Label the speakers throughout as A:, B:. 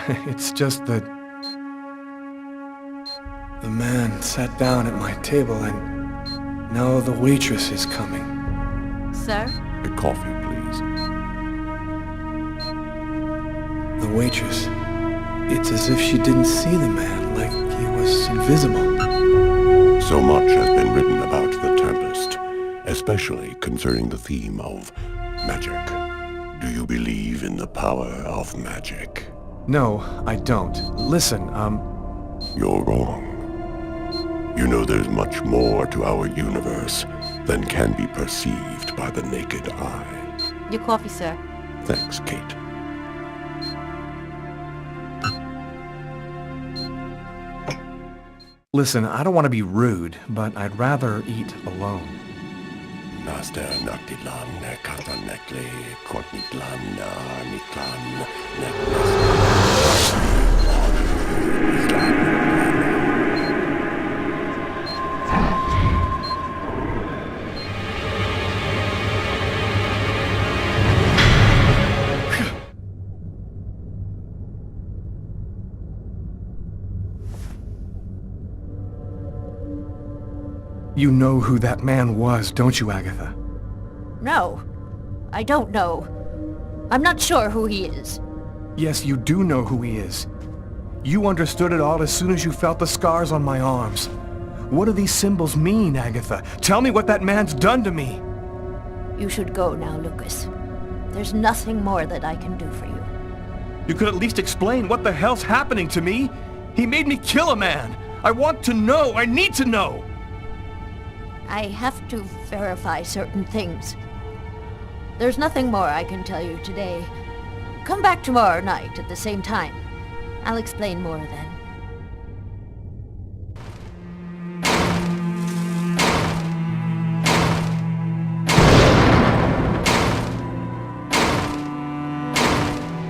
A: It's just that the man sat down at my table and now the waitress is coming.
B: Sir?
C: A coffee, please.
A: The waitress, it's as if she didn't see the man, like he was invisible.
C: So much has been written about the Tempest, especially concerning the theme of magic. Do you believe in the power of magic?
A: No, I don't. Listen,
C: You're wrong. You know there's much more to our universe than can be perceived by the naked eye.
B: Your coffee, sir.
C: Thanks, Kate.
A: Listen, I don't want to be rude, but I'd rather eat alone.
C: Naster naktilan kata nekle kortniklan niklan
A: You know who that man was, don't you, Agatha?
B: No. I don't know. I'm not sure who he is.
A: Yes, you do know who he is. You understood it all as soon as you felt the scars on my arms. What do these symbols mean, Agatha? Tell me what that man's done to me.
B: You should go now, Lucas. There's nothing more that I can do for you.
A: You could at least explain what the hell's happening to me. He made me kill a man. I want to know. I need to know.
B: I have to verify certain things. There's nothing more I can tell you today. Come back tomorrow night at the same time. I'll explain more then.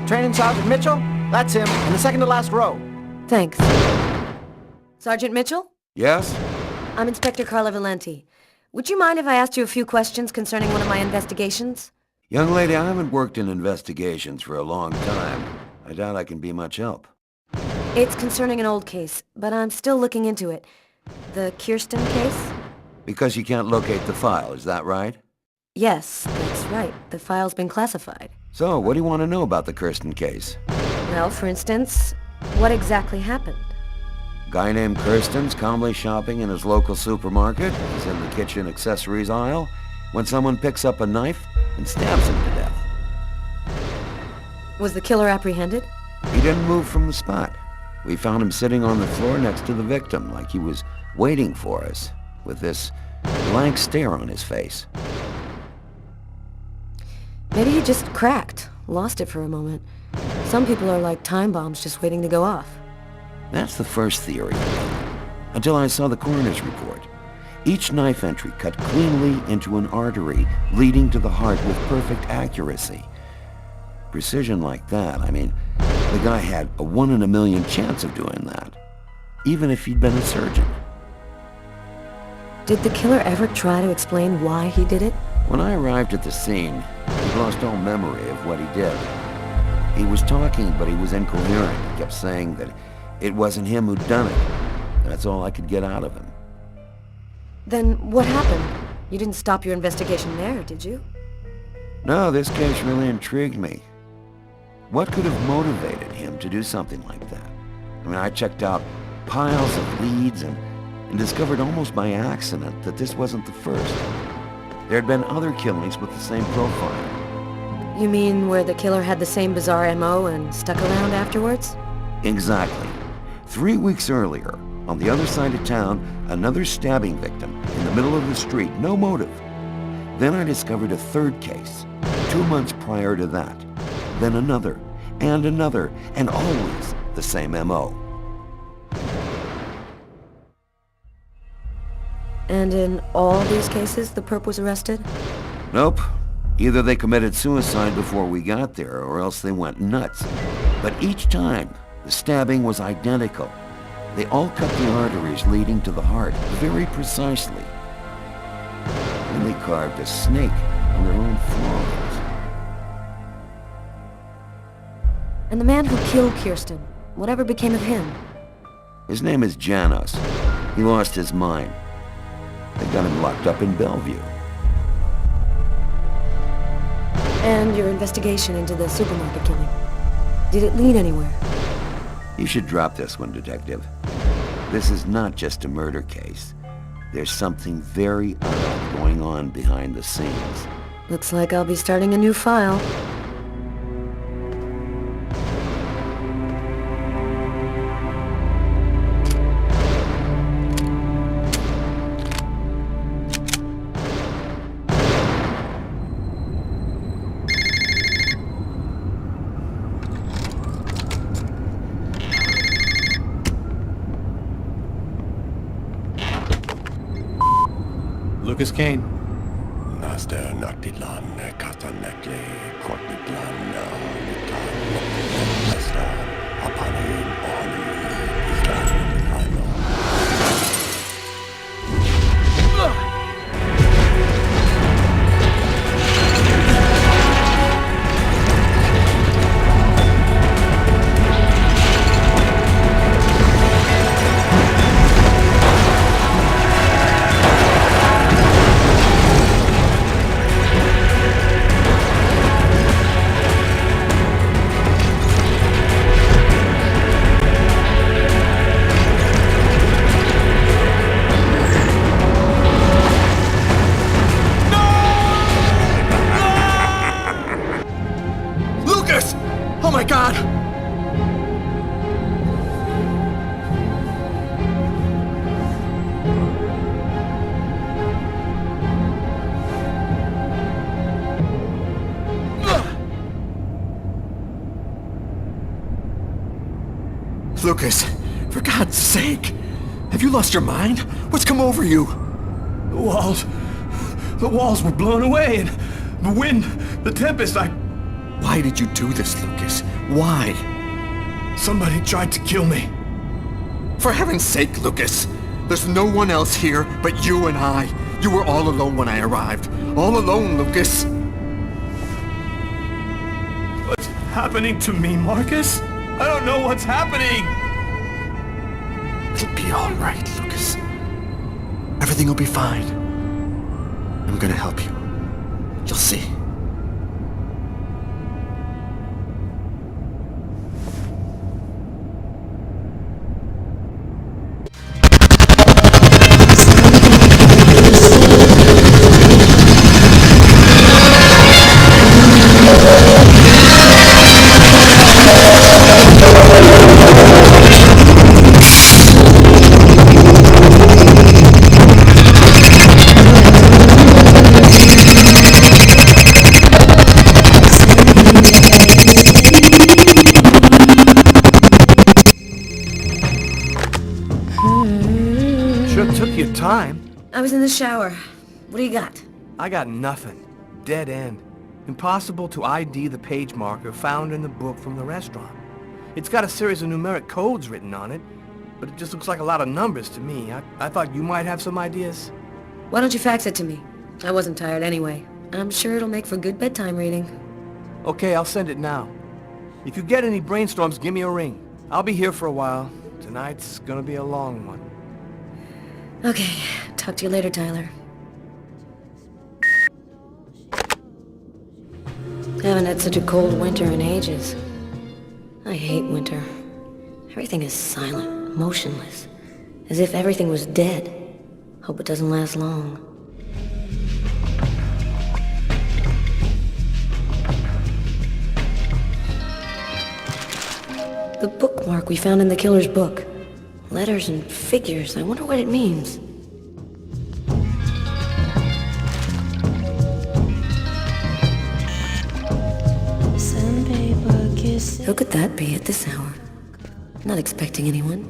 D: Training Sergeant Mitchell? That's him, in the second to last row.
E: Thanks. Sergeant Mitchell?
D: Yes?
E: I'm Inspector Carla Valenti. Would you mind if I asked you a few questions concerning one of my investigations?
F: Young lady, I haven't worked in investigations for a long time. I doubt I can be much help.
E: It's concerning an old case, but I'm still looking into it. The Kirsten case?
F: Because you can't locate the file, is that right?
E: Yes, that's right. The file's been classified.
F: So, what do you want to know about the Kirsten case?
E: Well, for instance, what exactly happened?
F: Guy named Kirsten's calmly shopping in his local supermarket. He's in the kitchen accessories aisle when someone picks up a knife and stabs him to death.
E: Was the killer apprehended?
F: He didn't move from the spot. We found him sitting on the floor next to the victim, like he was waiting for us, with this blank stare on his face.
E: Maybe he just cracked, lost it for a moment. Some people are like time bombs just waiting to go off.
F: That's the first theory, until I saw the coroner's report. Each knife entry cut cleanly into an artery, leading to the heart with perfect accuracy. Precision like that, I mean, the guy had a 1 in a million chance of doing that, even if he'd been a surgeon.
E: Did the killer ever try to explain why he did it?
F: When I arrived at the scene, he'd lost all memory of what he did. He was talking, but he was incoherent. He kept saying that it wasn't him who'd done it. That's all I could get out of him.
E: Then what happened? You didn't stop your investigation there, did you?
F: No, this case really intrigued me. What could have motivated him to do something like that? I mean, I checked out piles of leads and discovered almost by accident that this wasn't the first. There had been other killings with the same profile.
E: You mean where the killer had the same bizarre MO and stuck around afterwards?
F: Exactly. 3 weeks earlier, on the other side of town, another stabbing victim in the middle of the street, no motive. Then I discovered a third case, 2 months prior to that. Then another, and always the same MO.
E: And in all these cases, the perp was arrested?
F: Nope. Either they committed suicide before we got there, or else they went nuts. But each time, the stabbing was identical. They all cut the arteries leading to the heart, very precisely. And they carved a snake on their own forearms.
E: And the man who killed Kirsten, whatever became of him?
F: His name is Janos. He lost his mind. They got him locked up in Bellevue.
E: And your investigation into the supermarket killing. Did it lead anywhere?
F: You should drop this one, Detective. This is not just a murder case. There's something very odd going on behind the scenes.
E: Looks like I'll be starting a new file.
A: Lucas Kane.
C: Master Noctilan, Katanekle, Kortitlan, Nitan, Master, Apanin, Oni, Islan, Ino.
D: Oh my god! Lucas, for God's sake! Have you lost your mind? What's come over you?
A: The walls were blown away, and the wind, the tempest,
D: Why did you do this, Lucas? Why?
A: somebody tried to kill me.
D: For heaven's sake, Lucas! There's no one else here but you and I. You were all alone when I arrived. All alone, Lucas.
A: What's happening to me, Marcus? I don't know what's happening.
D: It'll be all right, Lucas. Everything will be fine. I'm gonna help you. You'll see.
A: Sure took your time.
E: I was in the shower. What do you got?
A: I got nothing. Dead end. Impossible to ID the page marker found in the book from the restaurant. It's got a series of numeric codes written on it, but it just looks like a lot of numbers to me. I thought you might have some ideas.
E: Why don't you fax it to me? I wasn't tired anyway. I'm sure it'll make for good bedtime reading.
A: Okay, I'll send it now. If you get any brainstorms, give me a ring. I'll be here for a while. Tonight's gonna be a long one.
E: Okay, talk to you later, Tyler. Haven't had such a cold winter in ages. I hate winter. Everything is silent, motionless, as if everything was dead. Hope it doesn't last long. The bookmark we found in the killer's book. Letters and figures. I wonder what it means. Who could that be at this hour? Not expecting anyone.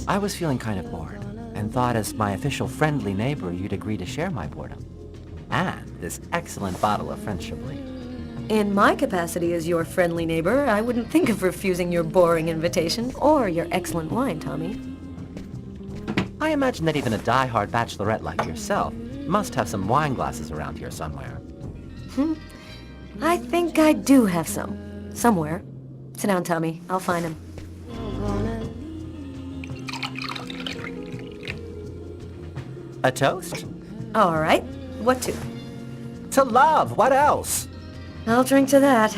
G: I was feeling kind of bored, and thought as my official friendly neighbor you'd agree to share my boredom. And this excellent bottle of French Chablis.
E: In my capacity as your friendly neighbor, I wouldn't think of refusing your boring invitation, or your excellent wine, Tommy.
G: I imagine that even a die-hard bachelorette like yourself must have some wine glasses around here somewhere.
E: I think I do have some. Somewhere. Sit down, Tommy. I'll find him.
G: A toast?
E: All right. What to?
G: To love, what else?
E: I'll drink to that.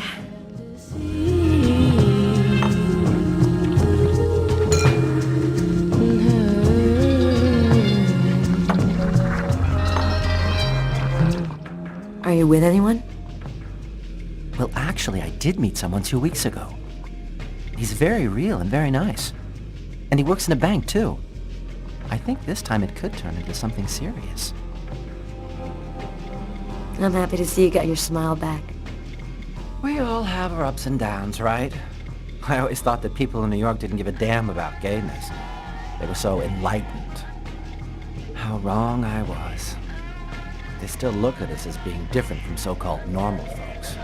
E: Are you with anyone?
G: Well, actually, I did meet someone 2 weeks ago. He's very real and very nice. And he works in a bank, too. I think this time it could turn into something serious.
E: I'm happy to see you got your smile back.
G: We all have our ups and downs, right? I always thought that people in New York didn't give a damn about gayness. They were so enlightened. How wrong I was. They still look at us as being different from so-called normal folks.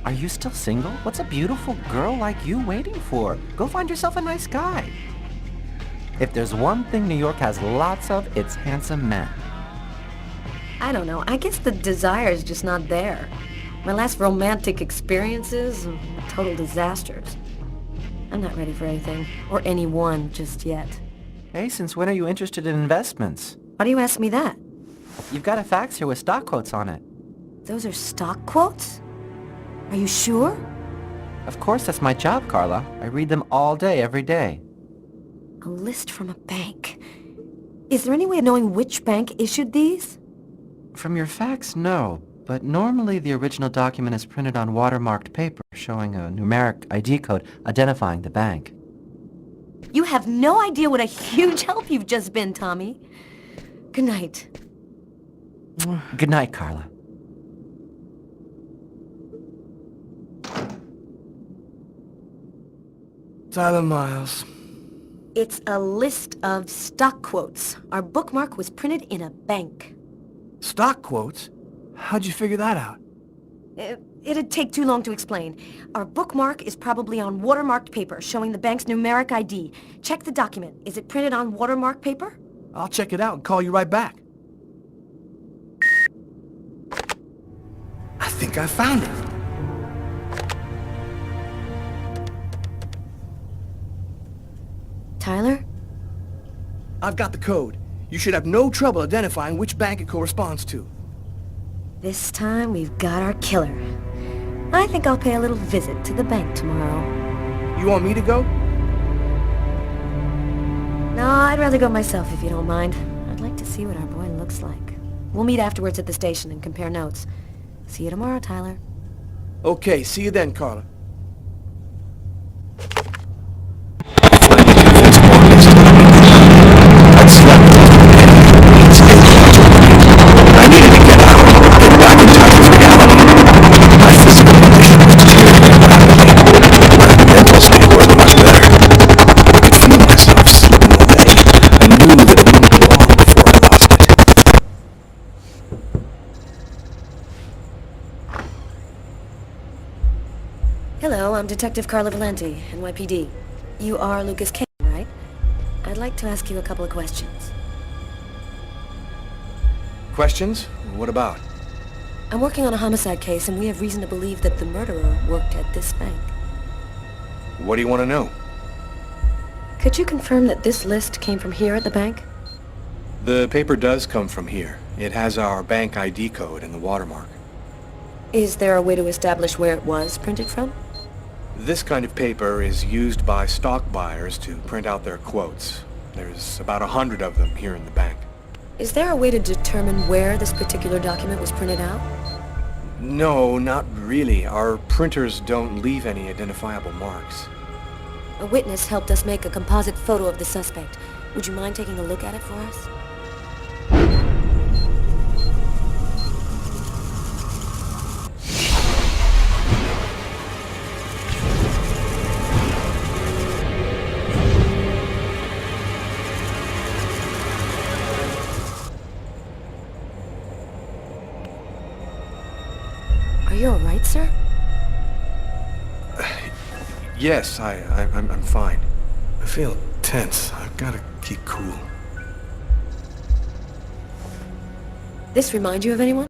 G: Are you still single? What's a beautiful girl like you waiting for? Go find yourself a nice guy. If there's one thing New York has lots of, it's handsome men.
E: I don't know. I guess the desire's just not there. My last romantic experiences were total disasters. I'm not ready for anything, or anyone just yet.
G: Hey, since when are you interested in investments?
E: Why do you ask me that?
G: You've got a fax here with stock quotes on it.
E: Those are stock quotes? Are you sure?
G: Of course, that's my job, Carla. I read them all day, every day.
E: A list from a bank. Is there any way of knowing which bank issued these?
G: From your fax, no. But normally the original document is printed on watermarked paper, showing a numeric ID code identifying the bank.
E: You have no idea what a huge help you've just been, Tommy. Good night.
G: Good night, Carla.
A: Tyler Miles.
E: It's a list of stock quotes. Our bookmark was printed in a bank.
A: Stock quotes? How'd you figure that out?
E: It'd take too long to explain. Our bookmark is probably on watermarked paper, showing the bank's numeric ID. Check the document. Is it printed on watermarked paper?
A: I'll check it out and call you right back. I think I found it.
E: Tyler?
A: I've got the code. You should have no trouble identifying which bank it corresponds to.
E: This time we've got our killer. I think I'll pay a little visit to the bank tomorrow.
A: You want me to go?
E: No, I'd rather go myself if you don't mind. I'd like to see what our boy looks like. We'll meet afterwards at the station and compare notes. See you tomorrow, Tyler.
A: Okay, see you then, Carla.
E: Hello, I'm Detective Carla Valenti, NYPD. You are Lucas Kane, right? I'd like to ask you a couple of questions.
A: Questions? What about?
E: I'm working on a homicide case, and we have reason to believe that the murderer worked at this bank.
A: What do you want to know?
E: Could you confirm that this list came from here at the bank?
A: The paper does come from here. It has our bank ID code and the watermark.
E: Is there a way to establish where it was printed from?
A: This kind of paper is used by stock buyers to print out their quotes. There's about 100 of them here in the bank.
E: Is there a way to determine where this particular document was printed out?
A: No, not really. Our printers don't leave any identifiable marks.
E: A witness helped us make a composite photo of the suspect. Would you mind taking a look at it for us? Are you all right, sir?
A: Yes, I'm fine. I feel tense. I've got to keep cool.
E: This remind you of anyone?